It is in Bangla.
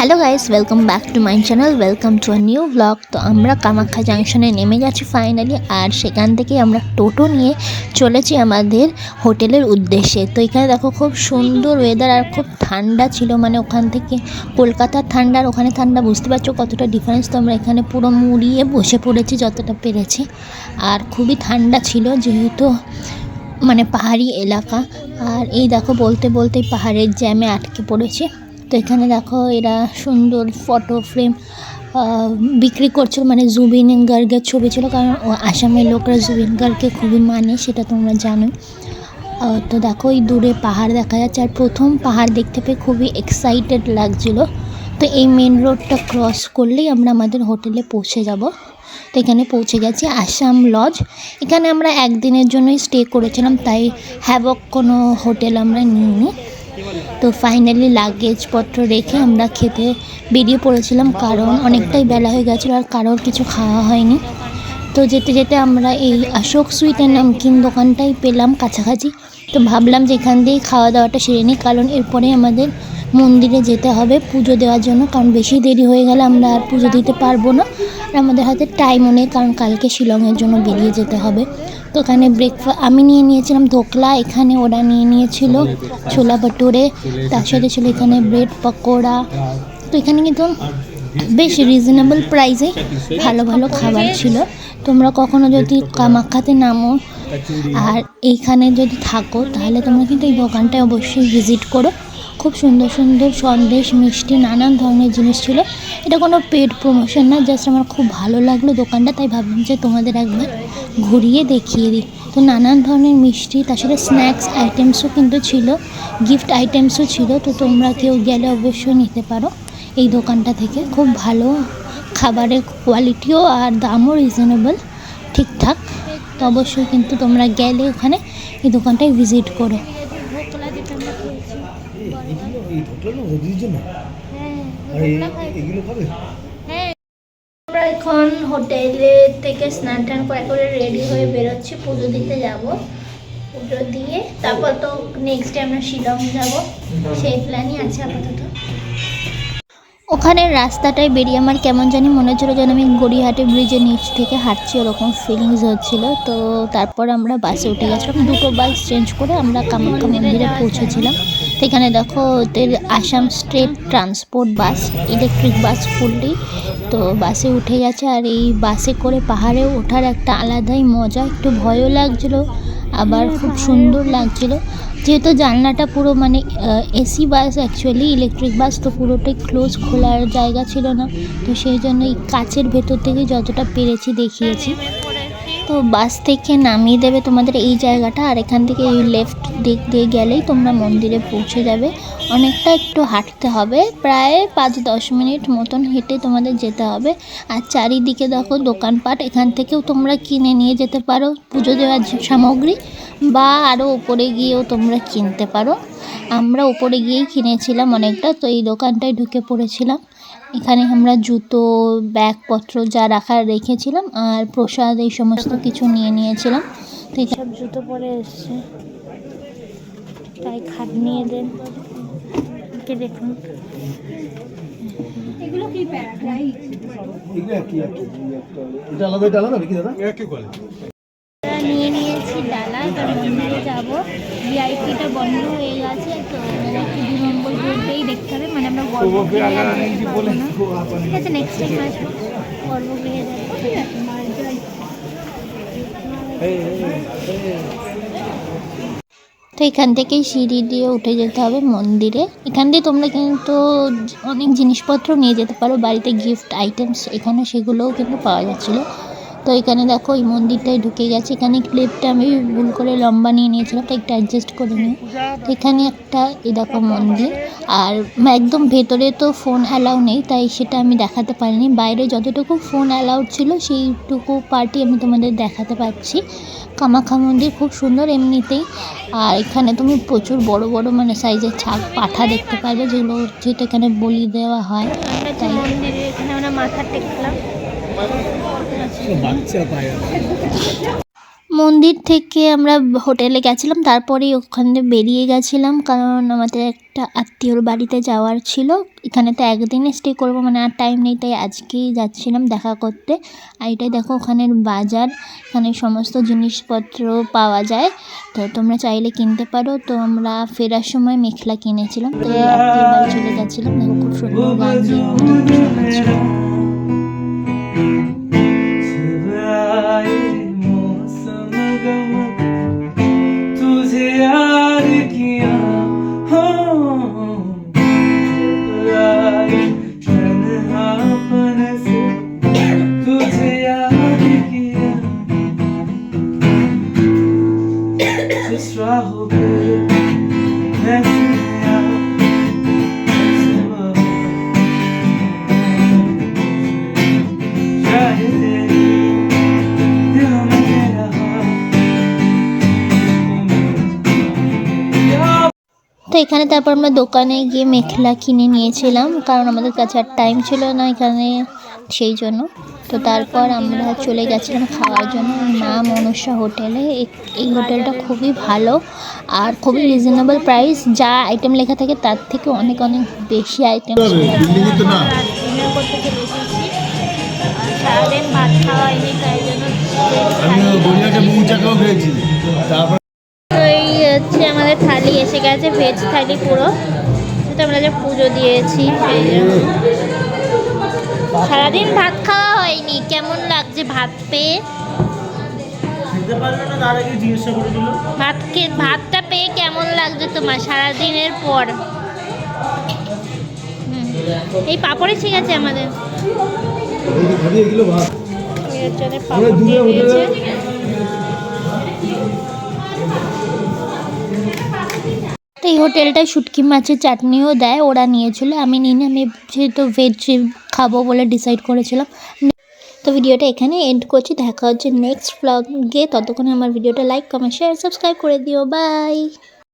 Hello guys, welcome back to my channel, welcome to a new blog. তো আমরা কামাখ্যা জাংশনে নেমে গেছি ফাইনালি, আর সেখান থেকে আমরা টোটো নিয়ে চলেছি আমাদের হোটেলের উদ্দেশ্যে। তো এখানে দেখো খুব সুন্দর ওয়েদার আর খুব ঠান্ডা ছিল, মানে ওখান থেকে কলকাতার ঠান্ডা আর ওখানে ঠান্ডা বুঝতে পারছো কতটা ডিফারেন্স। তো আমরা এখানে পুরো মুড়িয়ে বসে পড়েছি যতটা পেরেছি, আর খুবই ঠান্ডা ছিল যেহেতু মানে পাহাড়ি এলাকা। আর এই দেখো বলতে বলতে পাহাড়ের জ্যামে আটকে পড়েছে। তো এখানে দেখো এরা সুন্দর ফটো ফ্রেম বিক্রি করছিল, মানে জুবিন গার্গের ছবি ছিল, কারণ আসামের লোকরা জুবিন গার্গকে খুবই মানে, সেটা তোমরা জানো। তো দেখো এই দূরে পাহাড় দেখা যাচ্ছে, আর প্রথম পাহাড় দেখতে পেয়ে খুবই এক্সাইটেড লাগছিল। তো এই মেন রোডটা ক্রস করলেই আমরা আমাদের হোটেলে পৌঁছে যাব। তো এখানে পৌঁছে গেছি আসাম লজ। এখানে আমরা একদিনের জন্যই স্টে করেছিলাম, তাই হ্যাভক কোনো হোটেল আমরা নিইনি। তো ফাইনালি লাগেজপত্র রেখে আমরা খেতে বেরিয়ে পড়েছিলাম, কারণ অনেকটাই বেলা হয়ে গেছিলো আর কারোর কিছু খাওয়া হয়নি। তো যেতে যেতে আমরা এই অশোক সুইট অ্যান্ড নামকিন দোকানটাই পেলাম কাছাকাছি। তো ভাবলাম যে এখান দিয়েই খাওয়া দাওয়াটা সেরে নিই, কারণ এরপরে আমাদের মন্দিরে যেতে হবে পুজো দেওয়ার জন্য, কারণ বেশি দেরি হয়ে গেলে আমরা আর পুজো দিতে পারবো না, আর আমাদের হাতে টাইমও নেই, কারণ কালকে শিলংয়ের জন্য বেরিয়ে যেতে হবে। তো এখানে ব্রেকফাস্ট আমি নিয়ে নিয়েছিলাম ধোকলা, এখানে ওরা নিয়ে নিয়েছিল ছোলা ভটুরে, তার সাথে ছিল এখানে ব্রেড পকোড়া। তো এখানে কিন্তু বেশ রিজনেবল প্রাইসে ভালো ভালো খাবার ছিল। তোমরা কখনো যদি কামাখ্যাতে নামো আর এইখানে যদি থাকো, তাহলে তোমরা কিন্তু এই দোকানটায় অবশ্যই ভিজিট করো। খুব সুন্দর সুন্দর সন্দেশ, মিষ্টি, নানান ধরনের জিনিস ছিল। এটা কোনো পেড প্রমোশন না, জাস্ট আমার খুব ভালো লাগলো দোকানটা, তাই ভাবলাম যে তোমাদের একবার ঘুরিয়ে দেখিয়ে দিই। তো নানান ধরনের মিষ্টি, তার সাথে স্ন্যাক্স আইটেমসও কিন্তু ছিল, গিফট আইটেমসও ছিল। তো তোমরা কেউ গেলে অবশ্যই নিতে পারো এই দোকানটা থেকে। খুব ভালো খাবারের কোয়ালিটিও আর দামও রিজনেবল, ঠিকঠাক। তো অবশ্যই কিন্তু তোমরা গেলে ওখানে এই দোকানটায় ভিজিট করো। আমরা এখন হোটেলে থেকে স্নান টান করে রেডি হয়ে বেরোচ্ছি, পুজো দিতে যাব। পুজো দিয়ে তারপর তো নেক্সট ডে আমরা শিলং যাব, সেই প্ল্যানই আছে আপাতত। ওখানের রাস্তাটায় বেরিয়ে আমার কেমন জানি মনে হচ্ছিল যেন আমি গড়িয়াহাটে ব্রিজের নিচ থেকে হাঁটছি, ওরকম ফিলিংস হচ্ছিলো। তো তারপর আমরা বাসে উঠে গেছিলাম, দুটো বাস চেঞ্জ করে আমরা কামাখ্যা মন্দিরে পৌঁছেছিলাম। তো এখানে দেখো ওদের আসাম স্টেট ট্রান্সপোর্ট বাস, ইলেকট্রিক বাস ফুললি। তো বাসে উঠে গেছে, আর এই বাসে করে পাহাড়ে ওঠার একটা আলাদাই মজা, একটু ভয়ও লাগছিলো আবার খুব সুন্দর লাগছিলো, যেহেতু জানলাটা পুরো মানে AC bus, actually electric bus, তো পুরোটাই ক্লোজ, খোলার জায়গা ছিল না। তো সেই জন্য এই কাচের ভেতর থেকে যতটা পেরেছি দেখিয়েছি। তো বাস থেকে নামিয়ে দেবে তোমাদের এই জায়গাটা, আর এখান থেকে এই লেফট দিক দিয়ে গেলেই তোমরা মন্দিরে পৌঁছে যাবে। অনেকটা একটু হাঁটতে হবে, প্রায় 5-10 মিনিট মতন হেঁটে তোমাদের যেতে হবে। আর চারিদিকে দেখো দোকানপাট, এখান থেকেও তোমরা কিনে নিয়ে যেতে পারো পুজো দেওয়ার সামগ্রী, বা আরও উপরে গিয়েও তোমরা কিনতে পারো। আমরা উপরে গিয়েই কিনেছিলাম অনেকটা। তো এই দোকানটায় ঢুকে পড়েছিলাম, এখানে আমরা জুতো, ব্যাগপত্র যা রাখার রেখেছিলাম, আর প্রসাদ এই সমস্ত কিছু নিয়ে নিয়েছিলাম। তো সব জুতো পরে এসছে, তাই খাট নিয়ে দেন। দেখুন এগুলো কি প্যারাগ্লাইড, নিয়ে নিয়েছি ডালা। এবার মন্দিরে যাবো, ভিআইপিটা বন্ধ হয়ে গেছে, তো একটু 2 নম্বর গেটেই দেখতে হবে, মানে আমরা গর্ভগৃহে যেতে পারবো না। ঠিক আছে, নেক্সট টাইম আসবো, গর্ভগৃহে যাবো। ঠিক আছে, তো এখান থেকেই সিঁড়ি দিয়ে উঠে যেতে হবে মন্দিরে। এখান দিয়ে তোমরা কিন্তু অনেক জিনিসপত্র নিয়ে যেতে পারো, বাড়িতে গিফট আইটেমস এখানে সেগুলোও কিন্তু পাওয়া যাচ্ছিলো। তো এখানে দেখো এই মন্দিরটায় ঢুকে গেছে, এখানে ক্লিপটা আমি ভুল করে লম্বা নিয়ে নিয়েছিলাম, তাই একটু অ্যাডজাস্ট করে নিই। তো এখানে একটা এই দেখো মন্দির, আর একদম ভেতরে তো ফোন অ্যালাউ নেই, তাই সেটা আমি দেখাতে পারিনি। বাইরে যতটুকু ফোন অ্যালাউড ছিল সেইটুকু পার্টি আমি তোমাদের দেখাতে পারছি। কামাখ্যা মন্দির খুব সুন্দর এমনিতেই, আর এখানে তুমি প্রচুর বড় বড় মানে সাইজের পাঠা দেখতে পারবে, যেগুলো যেহেতু এখানে বলি দেওয়া হয়। তাই মন্দিরে এখানে আমরা মাথা টেকলাম। মন্দির থেকে আমরা হোটেলে গেছিলাম, তারপরেই ওখান থেকে বেরিয়ে গেছিলাম, কারণ আমাদের একটা আত্মীয়র বাড়িতে যাওয়ার ছিল। এখানে তো একদিনে স্টে করবো, মানে আর টাইম নেই, তাই আজকেই যাচ্ছিলাম দেখা করতে। আর এটাই দেখো ওখানের বাজার, এখানে সমস্ত জিনিসপত্র পাওয়া যায়, তো তোমরা চাইলে কিনতে পারো। তো আমরা ফেরার সময় মেখলা কিনেছিলাম, তো এই আত্মীয়র বাড়ি চলে গেছিলাম। দেখো খুব সুন্দর গান দিয়ে অনেক শোনাচ্ছিল। তো এখানে তারপর আমরা দোকানে গিয়ে মেখলা কিনে নিয়েছিলাম, কারণ আমাদের কাছে আর টাইম ছিল না এখানে, সেই জন্য। তো তারপর আমরা চলে গেছিলাম খাওয়ার জন্য মা মনসা হোটেলে। এই হোটেলটা খুবই ভালো আর খুবই রিজনেবল প্রাইস, যা আইটেম লেখা থাকে তার থেকে অনেক অনেক বেশি আইটেম। সারাদিন ভাত খাওয়া হয়নি, তাই জন্য এই হচ্ছে আমাদের থালি এসে গেছে, ভেজ থালি পুরো। তো আমরা যে পুজো দিয়েছি সেই জন্য। সারাদিন ভাত খাওয়া হয়নি, কেমন লাগছে ভাত পেয়ে? ভাতটা পেয়ে কেমন লাগছে তোমার সারাদিনের পর? এই পাপড়ে ঠিক আছে আমাদের তো এই হোটেলটায় শুটকি মাছের চাটনিও দেয়, ওরা নিয়েছিল, আমি নিয়ে আমি যেহেতু ভেজ খাবো বলে ডিসাইড করেছিলাম। তো ভিডিওটা এখানে এন্ড করছি, দেখা হচ্ছে নেক্সট ব্লগে। ততক্ষণে আমার ভিডিওটা লাইক কমেন্ট শেয়ার সাবস্ক্রাইব করে দিও। বাই।